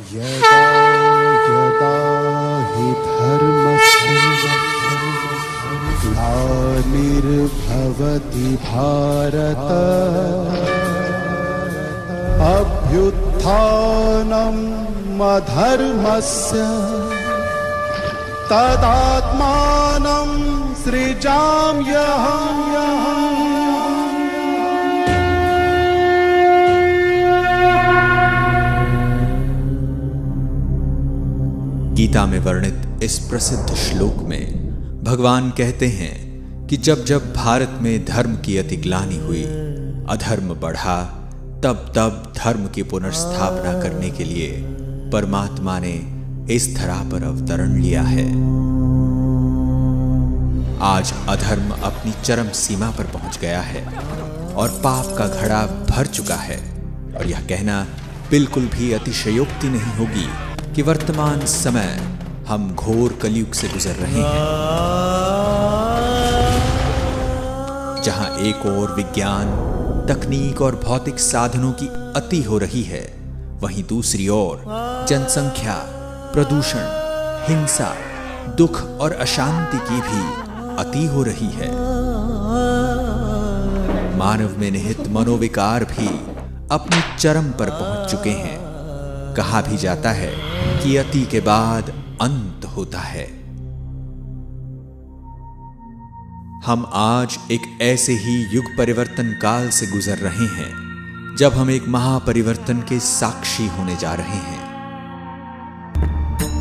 यदा यदा हि धर्मस्य ग्लानिर्भवति भारत अभ्युत्थानम् अधर्मस्य तदात्मानं सृजाम्यहम्। गीता में वर्णित इस प्रसिद्ध श्लोक में भगवान कहते हैं कि जब जब भारत में धर्म की अतिग्लानि हुई, अधर्म बढ़ा, तब तब धर्म की पुनर्स्थापना करने के लिए परमात्मा ने इस धरा पर अवतरण लिया है। आज अधर्म अपनी चरम सीमा पर पहुंच गया है और पाप का घड़ा भर चुका है, और यह कहना बिल्कुल भी अतिशयोक्ति नहीं होगी कि वर्तमान समय हम घोर कलयुग से गुजर रहे हैं, जहां एक ओर विज्ञान, तकनीक और भौतिक साधनों की अति हो रही है, वहीं दूसरी ओर जनसंख्या, प्रदूषण, हिंसा, दुख और अशांति की भी अति हो रही है। मानव में निहित मनोविकार भी अपनी चरम पर पहुंच चुके हैं। कहा भी जाता है कि अति के बाद अंत होता है। हम आज एक ऐसे ही युग परिवर्तन काल से गुजर रहे हैं जब हम एक महापरिवर्तन के साक्षी होने जा रहे हैं,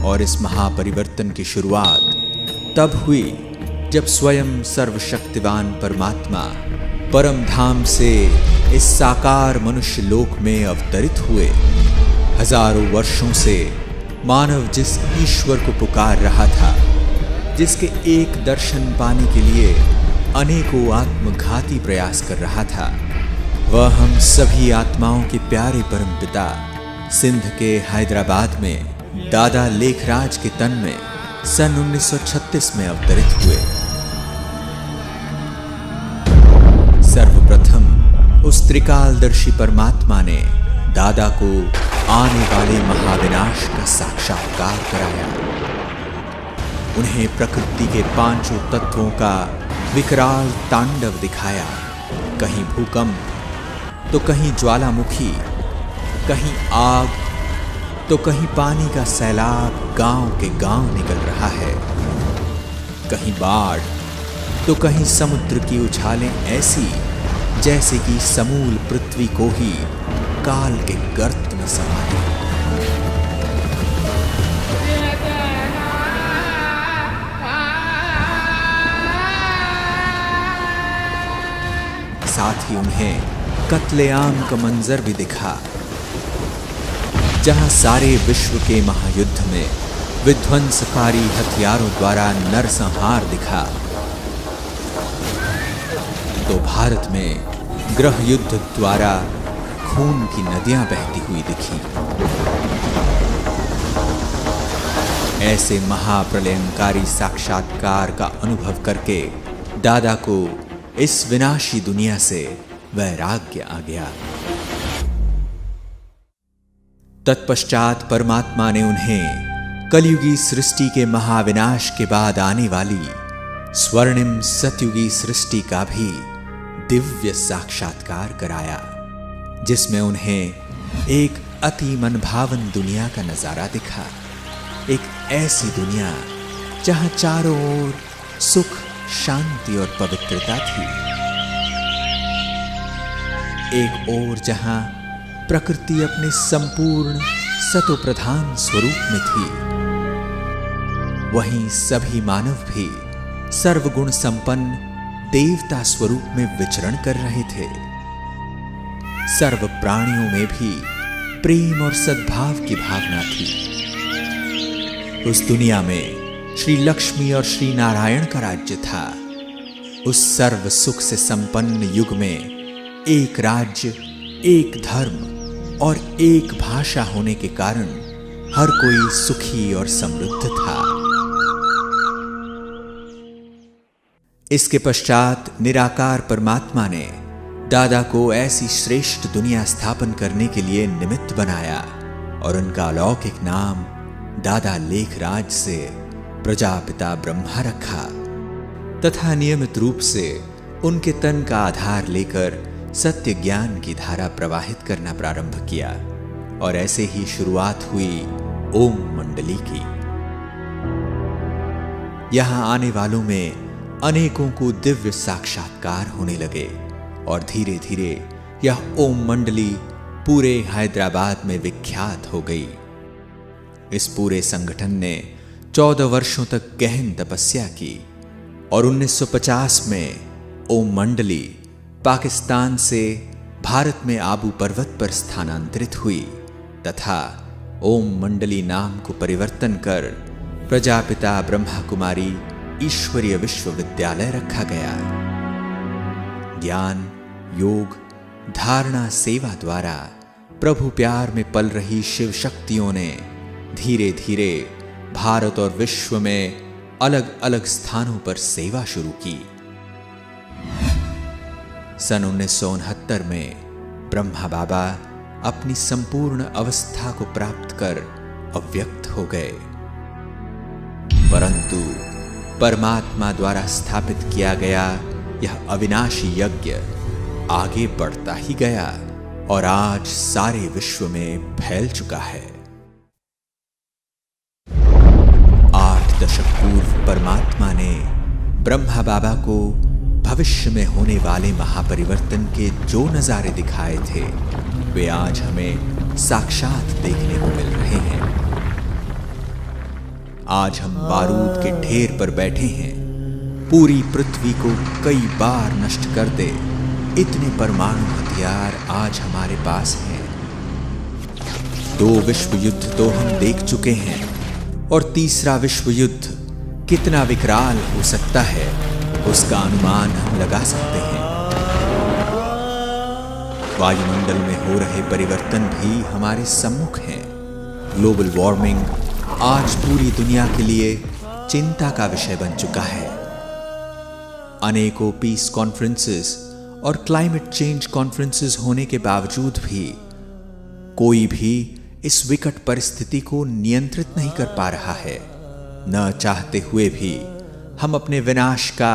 और इस महापरिवर्तन की शुरुआत तब हुई जब स्वयं सर्वशक्तिवान परमात्मा परम धाम से इस साकार मनुष्य लोक में अवतरित हुए। हजारों वर्षों से मानव जिस ईश्वर को पुकार रहा था, जिसके एक दर्शन पाने के लिए अनेकों आत्मघाती प्रयास कर रहा था, वह हम सभी आत्माओं के प्यारे परमपिता सिंध के हैदराबाद में दादा लेखराज के तन में सन 1936 में अवतरित हुए। सर्वप्रथम उस त्रिकालदर्शी परमात्मा ने दादा को आने वाले महाविनाश का साक्षात्कार कराया। उन्हें प्रकृति के पांचों तत्वों का विकराल तांडव दिखाया। कहीं भूकंप, तो कहीं ज्वालामुखी, कहीं आग, तो कहीं पानी का सैलाब गांव के गांव निकल रहा है, कहीं बाढ़, तो कहीं समुद्र की उछालें ऐसी जैसे कि समूल पृथ्वी को ही काल के गर्त में समा दे। साथ ही उन्हें कत्लेआम का मंजर भी दिखा, जहां सारे विश्व के महायुद्ध में विध्वंसकारी हथियारों द्वारा नरसंहार दिखा, तो भारत में गृह युद्ध द्वारा खून की नदियां बहती हुई दिखी। ऐसे महाप्रलयंकारी साक्षात्कार का अनुभव करके दादा को इस विनाशी दुनिया से वैराग्य आ गया। तत्पश्चात परमात्मा ने उन्हें कलयुगी सृष्टि के महाविनाश के बाद आने वाली स्वर्णिम सतयुगी सृष्टि का भी दिव्य साक्षात्कार कराया, जिसमें उन्हें एक अति मनभावन दुनिया का नजारा दिखा। एक ऐसी दुनिया जहां चारों ओर सुख, शांति और पवित्रता थी। एक ओर जहां प्रकृति अपने संपूर्ण सतोप्रधान स्वरूप में थी, वहीं सभी मानव भी सर्वगुण संपन्न देवता स्वरूप में विचरण कर रहे थे। सर्व प्राणियों में भी प्रेम और सद्भाव की भावना थी। उस दुनिया में श्री लक्ष्मी और श्री नारायण का राज्य था। उस सर्व सुख से संपन्न युग में एक राज्य, एक धर्म और एक भाषा होने के कारण हर कोई सुखी और समृद्ध था। इसके पश्चात निराकार परमात्मा ने दादा को ऐसी श्रेष्ठ दुनिया स्थापन करने के लिए निमित्त बनाया और उनका अलौकिक नाम दादा लेखराज से प्रजापिता ब्रह्मा रखा तथा नियमित रूप से उनके तन का आधार लेकर सत्य ज्ञान की धारा प्रवाहित करना प्रारंभ किया और ऐसे ही शुरुआत हुई ओम मंडली की। यहां आने वालों में अनेकों को दिव्य साक्षात्कार होने लगे और धीरे धीरे यह ओम मंडली पूरे हैदराबाद में विख्यात हो गई। इस पूरे संगठन ने 14 वर्षों तक गहन तपस्या की और 1950 में ओम मंडली पाकिस्तान से भारत में आबू पर्वत पर स्थानांतरित हुई तथा ओम मंडली नाम को परिवर्तन कर प्रजापिता ब्रह्मा कुमारी ईश्वरीय विश्वविद्यालय रखा गया। ज्ञान, योग, धारणा, सेवा द्वारा प्रभु प्यार में पल रही शिव शक्तियों ने धीरे धीरे भारत और विश्व में अलग अलग स्थानों पर सेवा शुरू की। सन 1969 में ब्रह्मा बाबा अपनी संपूर्ण अवस्था को प्राप्त कर अव्यक्त हो गए, परंतु परमात्मा द्वारा स्थापित किया गया यह अविनाशी यज्ञ आगे बढ़ता ही गया और आज सारे विश्व में फैल चुका है। 8 दशक पूर्व परमात्मा ने ब्रह्मा बाबा को भविष्य में होने वाले महापरिवर्तन के जो नजारे दिखाए थे वे आज हमें साक्षात देखने को मिल रहे हैं। आज हम बारूद के ढेर पर बैठे हैं। पूरी पृथ्वी को कई बार नष्ट कर दे इतने परमाणु हथियार आज हमारे पास हैं। 2 विश्व युद्ध तो हम देख चुके हैं और तीसरा विश्व युद्ध कितना विकराल हो सकता है उसका अनुमान हम लगा सकते हैं। वायुमंडल में हो रहे परिवर्तन भी हमारे सम्मुख हैं। ग्लोबल वार्मिंग आज पूरी दुनिया के लिए चिंता का विषय बन चुका है। अनेकों पीस कॉन्फ्रेंसेस और क्लाइमेट चेंज कॉन्फ्रेंसेस होने के बावजूद भी कोई भी इस विकट परिस्थिति को नियंत्रित नहीं कर पा रहा है। न चाहते हुए भी हम अपने विनाश का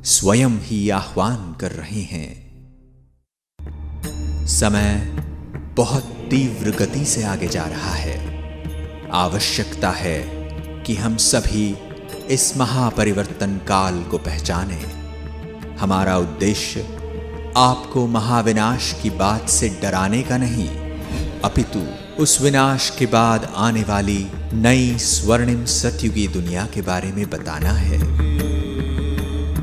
स्वयं ही आह्वान कर रहे हैं। समय बहुत तीव्र गति से आगे जा रहा है। आवश्यकता है कि हम सभी इस महापरिवर्तन काल को पहचानें। हमारा उद्देश्य आपको महाविनाश की बात से डराने का नहीं, अपितु उस विनाश के बाद आने वाली नई स्वर्णिम सतयुगी दुनिया के बारे में बताना है।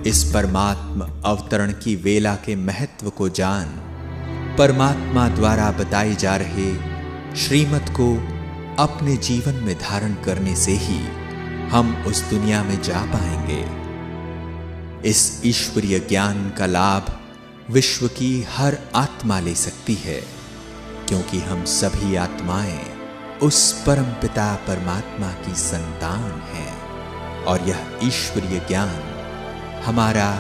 इस परमात्मा अवतरण की वेला के महत्व को जान परमात्मा द्वारा बताई जा रहे श्रीमत को अपने जीवन में धारण करने से ही हम उस दुनिया में जा पाएंगे। इस ईश्वरीय ज्ञान का लाभ विश्व की हर आत्मा ले सकती है, क्योंकि हम सभी आत्माएं उस परमपिता परमात्मा की संतान हैं और यह ईश्वरीय ज्ञान हमारा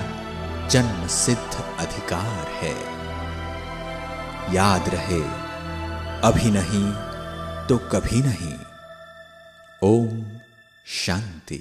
जन्म सिद्ध अधिकार है। याद रहे, अभी नहीं तो कभी नहीं। ओम शांति।